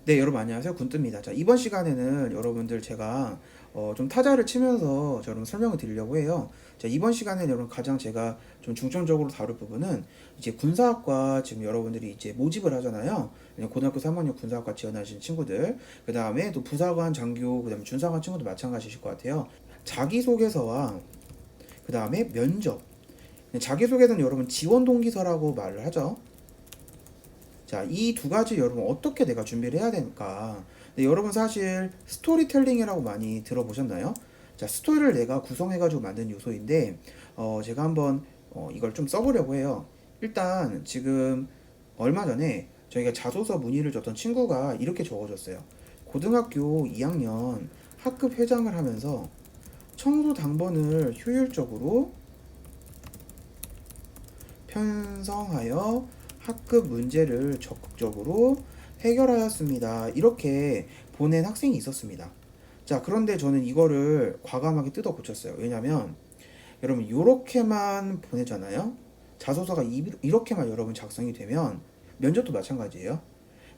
네, 여러분 안녕하세요. 군뜨입니다. 자, 이번 시간에는 여러분들 제가 좀 타자를 치면서 여러분 설명을 드리려고 해요. 자, 이번 시간에는 여러분 가장 제가 좀 중점적으로 다룰 부분은 이제 군사학과 지금 여러분들이 이제 모집을 하잖아요. 고등학교 3학년 군사학과 지원하신 친구들, 그 다음에 또 부사관, 장교, 그 다음에 준사관 친구도 마찬가지실 것 같아요. 자기소개서와 그 다음에 면접. 자기소개서는 여러분 지원 동기서라고 말을 하죠. 자, 이 두 가지 여러분 어떻게 내가 준비를 해야 될까? 근데 여러분 사실 스토리텔링이라고 많이 들어보셨나요? 자, 스토리를 내가 구성해가지고 만든 요소인데, 제가 한번 이걸 좀 써보려고 해요. 일단 지금 얼마 전에 저희가 자소서 문의를 줬던 친구가 이렇게 적어줬어요. 고등학교 2학년 학급 회장을 하면서 청소 당번을 효율적으로 편성하여 학급 문제를 적극적으로 해결하였습니다. 이렇게 보낸 학생이 있었습니다. 자, 그런데 저는 이거를 과감하게 뜯어 고쳤어요. 왜냐면 여러분 이렇게만 보내잖아요. 자소서가 이렇게만 여러분 작성이 되면 면접도 마찬가지예요.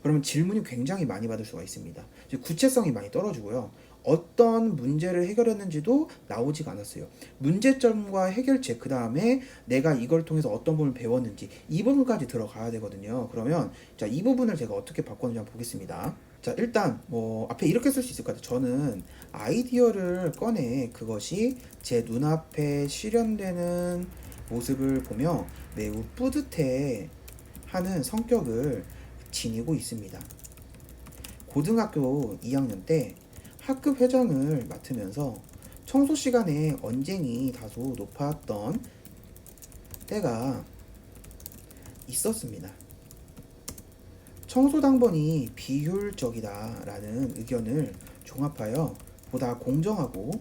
그러면 질문이 굉장히 많이 받을 수가 있습니다. 구체성이 많이 떨어지고요. 어떤 문제를 해결했는지도 나오지가 않았어요. 문제점과 해결책, 그 다음에 내가 이걸 통해서 어떤 부분을 배웠는지 이 부분까지 들어가야 되거든요. 그러면 자, 이 부분을 제가 어떻게 바꿨는지 한번 보겠습니다. 자, 일단 뭐 앞에 이렇게 쓸 수 있을 것 같아요. 저는 아이디어를 꺼내 그것이 제 눈앞에 실현되는 모습을 보며 매우 뿌듯해 하는 성격을 지니고 있습니다. 고등학교 2학년 때 학급 회장을 맡으면서 청소 시간에 언쟁이 다소 높았던 때가 있었습니다. 청소 당번이 비효율적이다라는 의견을 종합하여 보다 공정하고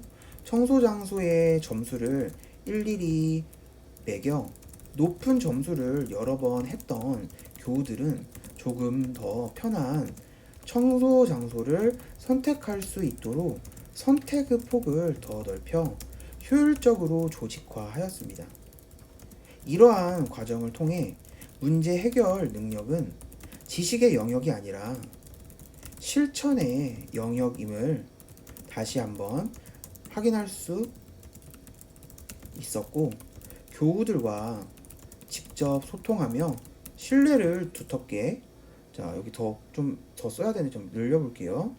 청소 장소의 점수를 일일이 매겨 높은 점수를 여러 번 했던 교우들은 조금 더 편한 청소 장소를 선택할 수 있도록 선택의 폭을 더 넓혀 효율적으로 조직화하였습니다. 이러한 과정을 통해 문제 해결 능력은 지식의 영역이 아니라 실천의 영역임을 다시 한번 확인할 수 있었고, 교우들과 직접 소통하며 신뢰를 두텁게, 자, 여기 좀 더 써야 되는데 좀 늘려볼게요.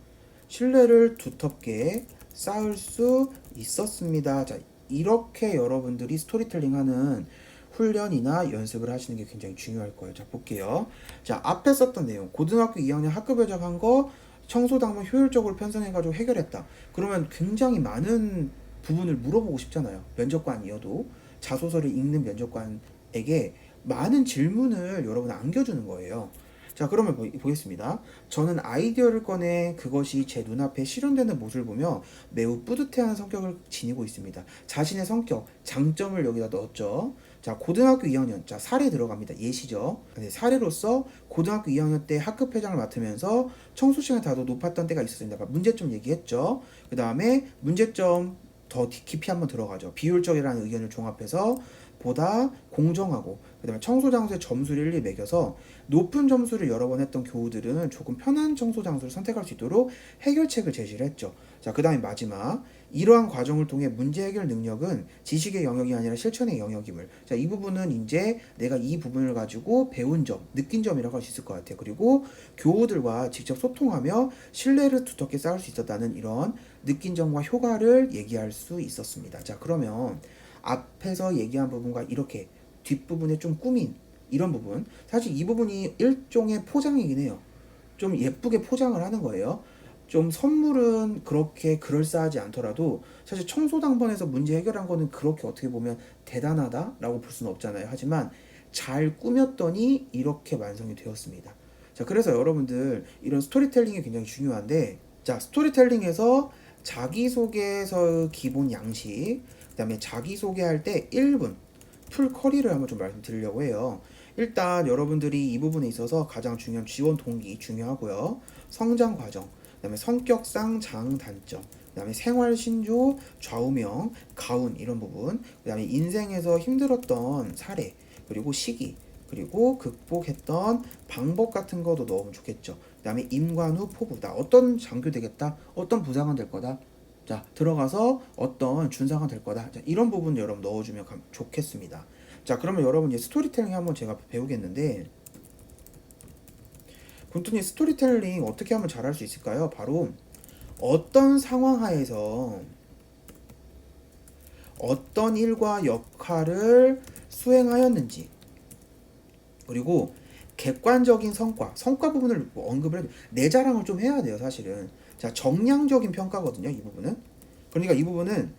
신뢰를 두텁게 쌓을 수 있었습니다. 자, 이렇게 여러분들이 스토리텔링 하는 훈련이나 연습을 하시는 게 굉장히 중요할 거예요. 자, 볼게요. 자, 앞에 썼던 내용. 고등학교 2학년 학급 회장한 거 청소당번 효율적으로 편성해가지고 해결했다. 그러면 굉장히 많은 부분을 물어보고 싶잖아요. 면접관이어도. 자소서를 읽는 면접관에게 많은 질문을 여러분 안겨주는 거예요. 자, 그러면 보겠습니다. 저는 아이디어를 꺼내 그것이 제 눈앞에 실현되는 모습을 보며 매우 뿌듯해하는 성격을 지니고 있습니다. 자신의 성격, 장점을 여기다 넣었죠. 자, 고등학교 2학년, 자, 사례 들어갑니다. 예시죠. 네, 사례로서 고등학교 2학년 때 학급 회장을 맡으면서 청소 시간이 다소 높았던 때가 있었습니다. 문제점 얘기했죠. 그 다음에 문제점 더 깊이 한번 들어가죠. 비효율적이라는 의견을 종합해서 보다 공정하고, 그 다음에 청소 장소의 점수를 일일이 매겨서 높은 점수를 여러 번 했던 교우들은 조금 편한 청소 장소를 선택할 수 있도록 해결책을 제시를 했죠. 자, 그 다음에 마지막, 이러한 과정을 통해 문제 해결 능력은 지식의 영역이 아니라 실천의 영역임을. 자, 이 부분은 이제 내가 이 부분을 가지고 배운 점, 느낀 점이라고 할 수 있을 것 같아요. 그리고 교우들과 직접 소통하며 신뢰를 두텁게 쌓을 수 있었다는 이런 느낀 점과 효과를 얘기할 수 있었습니다. 자, 그러면 앞에서 얘기한 부분과 이렇게 뒷부분에 좀 꾸민 이런 부분, 사실 이 부분이 일종의 포장이긴 해요. 좀 예쁘게 포장을 하는 거예요. 좀 선물은 그렇게 그럴싸하지 않더라도 사실 청소당번에서 문제 해결한 거는 그렇게 어떻게 보면 대단하다라고 볼 수는 없잖아요. 하지만 잘 꾸몄더니 이렇게 완성이 되었습니다. 자, 그래서 여러분들 이런 스토리텔링이 굉장히 중요한데, 자, 스토리텔링에서 자기소개서의 기본 양식, 그 다음에 자기소개할 때 1분 풀 커리를 한번 좀 말씀드리려고 해요. 일단 여러분들이 이 부분에 있어서 가장 중요한 지원 동기 중요하고요. 성장 과정, 그 다음에 성격상 장단점, 그 다음에 생활 신조, 좌우명, 가운 이런 부분, 그 다음에 인생에서 힘들었던 사례, 그리고 시기, 그리고 극복했던 방법 같은 것도 넣으면 좋겠죠. 그다음에 임관 후 포부. 나 어떤 장교 되겠다. 어떤 부사관 될 거다. 자, 들어가서 어떤 준사관 될 거다. 자, 이런 부분 여러분 넣어주면 좋겠습니다. 자, 그러면 여러분 이제 스토리텔링 한번 제가 배우겠는데, 군투님 스토리텔링 어떻게 하면 잘할 수 있을까요? 바로 어떤 상황 하에서 어떤 일과 역할을 수행하였는지, 그리고 객관적인 성과 부분을 뭐 언급을 해도 내 자랑을 좀 해야 돼요, 사실은. 자, 정량적인 평가거든요, 이 부분은. 그러니까 이 부분은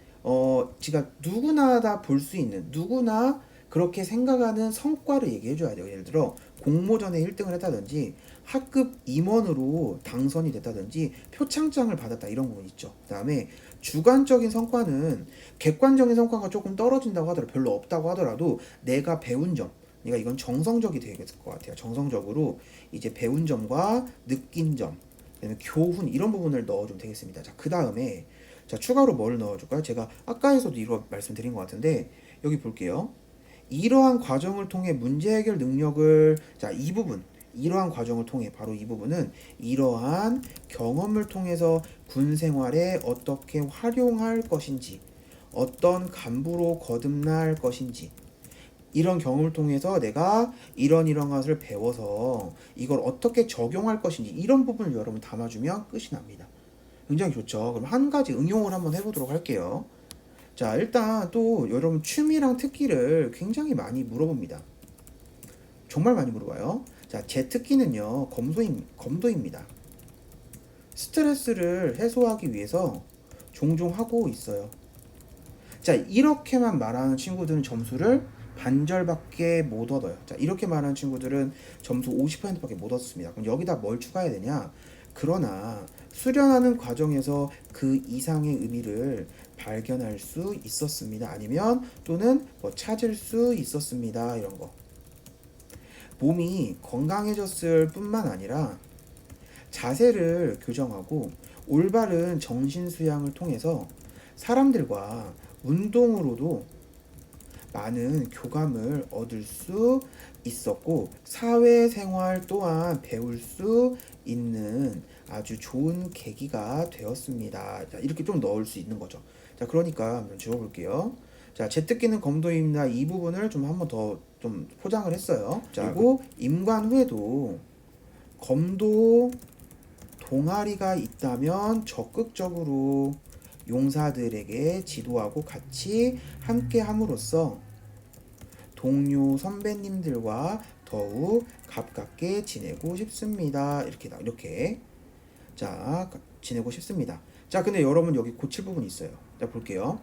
제가 누구나 다 볼 수 있는, 누구나 그렇게 생각하는 성과를 얘기해 줘야 돼요. 예를 들어 공모전에 1등을 했다든지 학급 임원으로 당선이 됐다든지 표창장을 받았다, 이런 부분 있죠. 그다음에 주관적인 성과는 객관적인 성과가 조금 떨어진다고 하더라도, 별로 없다고 하더라도 내가 배운 점, 그러니까 이건 정성적이 되겠을 것 같아요. 정성적으로 이제 배운 점과 느낀 점, 그다음에 교훈, 이런 부분을 넣어주면 되겠습니다. 자, 그 다음에 자, 추가로 뭘 넣어줄까요? 제가 아까에서도 이거 말씀드린 것 같은데, 여기 볼게요. 이러한 과정을 통해 문제 해결 능력을, 자, 이 부분, 이러한 과정을 통해, 바로 이 부분은 이러한 경험을 통해서 군 생활에 어떻게 활용할 것인지, 어떤 간부로 거듭날 것인지, 이런 경험을 통해서 내가 이런 것을 배워서 이걸 어떻게 적용할 것인지, 이런 부분을 여러분 담아주면 끝이 납니다. 굉장히 좋죠. 그럼 한 가지 응용을 한번 해보도록 할게요. 자, 일단 또 여러분 취미랑 특기를 굉장히 많이 물어봅니다. 정말 많이 물어봐요. 자, 제 특기는요, 검도입니다. 스트레스를 해소하기 위해서 종종 하고 있어요. 자, 이렇게만 말하는 친구들은 점수를 반절밖에 못 얻어요. 자, 이렇게 말하는 친구들은 점수 50%밖에 못 얻습니다. 그럼 여기다 뭘 추가해야 되냐? 그러나 수련하는 과정에서 그 이상의 의미를 발견할 수 있었습니다. 아니면 또는 뭐 찾을 수 있었습니다. 이런 거. 몸이 건강해졌을 뿐만 아니라 자세를 교정하고 올바른 정신 수양을 통해서 사람들과 운동으로도 많은 교감을 얻을 수 있었고, 사회생활 또한 배울 수 있는 아주 좋은 계기가 되었습니다. 자, 이렇게 좀 넣을 수 있는 거죠. 자, 그러니까 한번 지워볼게요. 자, 제특기는 검도입니다. 이 부분을 좀 한번 더 좀 포장을 했어요. 자, 그리고 임관 후에도 검도 동아리가 있다면 적극적으로 용사들에게 지도하고 같이 함께 함으로써 동료 선배님들과 더욱 가깝게 지내고 싶습니다. 이렇게 자, 지내고 싶습니다. 자, 근데 여러분 여기 고칠 부분이 있어요. 자, 볼게요.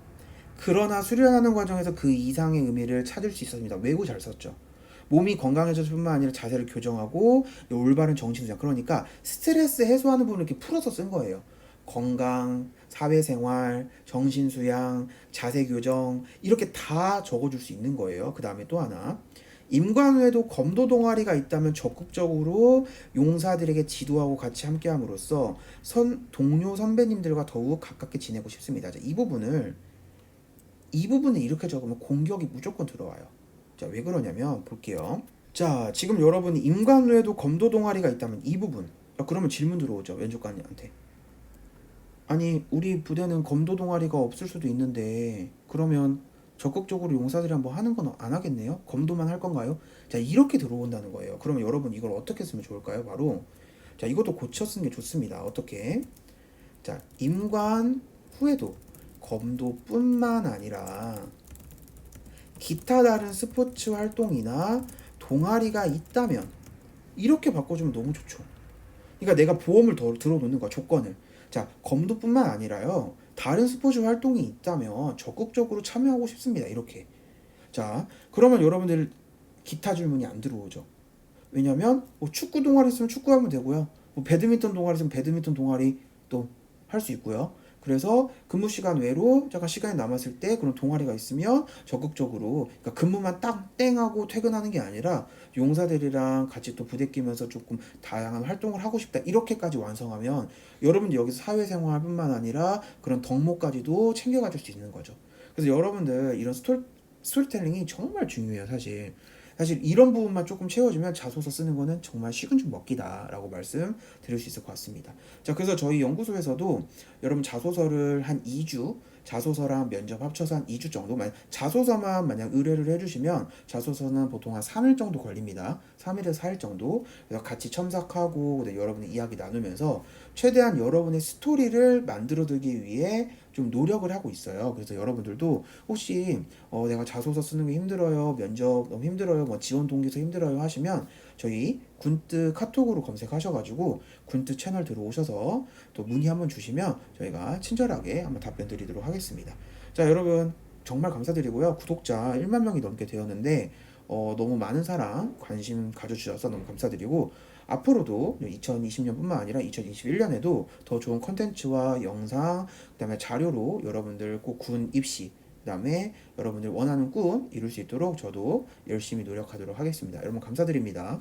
그러나 수련하는 과정에서 그 이상의 의미를 찾을 수 있었습니다. 매우 잘 썼죠. 몸이 건강해졌을 뿐만 아니라 자세를 교정하고 올바른 정신수양, 그러니까 스트레스 해소하는 부분을 이렇게 풀어서 쓴 거예요. 건강, 사회생활, 정신수양, 자세교정, 이렇게 다 적어줄 수 있는 거예요. 그 다음에 또 하나, 임관 후에도 검도 동아리가 있다면 적극적으로 용사들에게 지도하고 같이 함께함으로써 동료 선배님들과 더욱 가깝게 지내고 싶습니다. 자, 이 부분을 이렇게 적으면 공격이 무조건 들어와요. 자, 왜 그러냐면 볼게요. 자, 지금 여러분이 임관 후에도 검도 동아리가 있다면 이 부분. 자, 그러면 질문 들어오죠, 면접관한테. 아니, 우리 부대는 검도 동아리가 없을 수도 있는데 그러면 적극적으로 용사들이랑 뭐 하는 건 안 하겠네요? 검도만 할 건가요? 자, 이렇게 들어온다는 거예요. 그러면 여러분 이걸 어떻게 쓰면 좋을까요? 바로, 자, 이것도 고쳐 쓰는 게 좋습니다. 어떻게? 자, 임관 후에도 검도뿐만 아니라 기타 다른 스포츠 활동이나 동아리가 있다면, 이렇게 바꿔주면 너무 좋죠. 그러니까 내가 보험을 더 들어놓는 거야, 조건을. 자, 검도뿐만 아니라요, 다른 스포츠 활동이 있다면 적극적으로 참여하고 싶습니다. 이렇게. 자, 그러면 여러분들 기타 질문이 안 들어오죠. 왜냐면 뭐 축구 동아리 있으면 축구하면 되고요. 뭐 배드민턴 동아리 있으면 배드민턴 동아리 또 할 수 있고요. 그래서 근무 시간 외로 잠깐 시간이 남았을 때 그런 동아리가 있으면 적극적으로, 그러니까 근무만 딱 땡하고 퇴근하는 게 아니라 용사들이랑 같이 또 부대 끼면서 조금 다양한 활동을 하고 싶다, 이렇게까지 완성하면 여러분들 여기서 사회생활뿐만 아니라 그런 덕목까지도 챙겨가줄 수 있는 거죠. 그래서 여러분들 이런 스토리텔링이 정말 중요해요, 사실. 사실 이런 부분만 조금 채워주면 자소서 쓰는 거는 정말 식은 죽 먹기다라고 말씀드릴 수 있을 것 같습니다. 자, 그래서 저희 연구소에서도 여러분 자소서를 한 2주, 자소서랑 면접 합쳐서 한 2주 정도, 자소서만 만약 의뢰를 해주시면 자소서는 보통 한 3일 정도 걸립니다. 3일에서 4일 정도. 그래서 같이 첨삭하고 여러분의 이야기 나누면서 최대한 여러분의 스토리를 만들어두기 위해 좀 노력을 하고 있어요. 그래서 여러분들도 혹시 내가 자소서 쓰는 게 힘들어요, 면접 너무 힘들어요, 뭐 지원 동기서 힘들어요 하시면 저희 군뜨 카톡으로 검색하셔가지고 군뜨 채널 들어오셔서 또 문의 한번 주시면 저희가 친절하게 한번 답변 드리도록 하겠습니다. 자, 여러분 정말 감사드리고요. 구독자 1만 명이 넘게 되었는데 너무 많은 사랑 관심 가져주셔서 너무 감사드리고, 앞으로도 2020년뿐만 아니라 2021년에도 더 좋은 컨텐츠와 영상, 그다음에 자료로 여러분들 꼭 군 입시, 그다음에 여러분들 원하는 꿈 이룰 수 있도록 저도 열심히 노력하도록 하겠습니다. 여러분 감사드립니다.